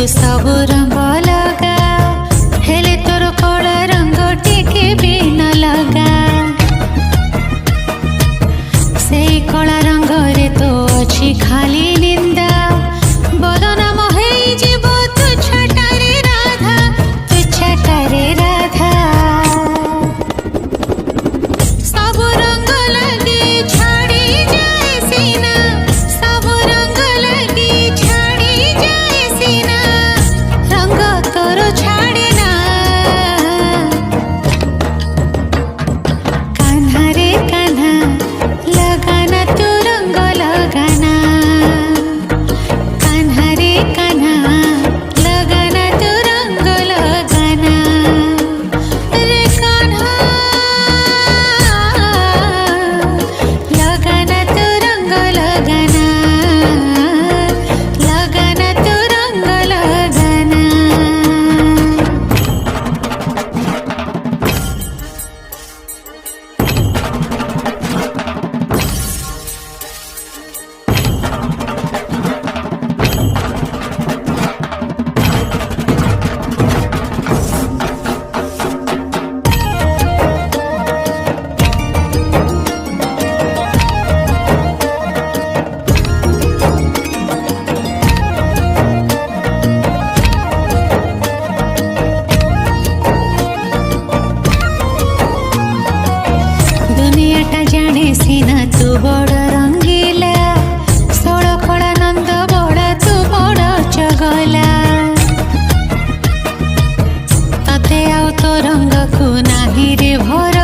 सब रंग लगा हेले तोर कड़ा रंग टिके भी न लगा से कला रंग रे तो अच्छी खाली निंदा बदनाम है जीव तू छटारे राधा तू छटारे राधा सब रंग लगे छाड़ी जाए सीना सब रंग लगे छाड़ी जाए सीना रंग तोर छाड़े ना कान्हा रे कान्हा लगाना तू रंग लगाना कान्हा रे कान्हा लगाना तू रंग लगाना रे कान्हा लगाना तू रंग लगाना लगाना तू रंग लगाना दुनियाटा जाने सीना तू बड़ रंगीला षोल कला नंद बड़ा तू बड़ चगला तते आउ तो रंग को नाही रे भर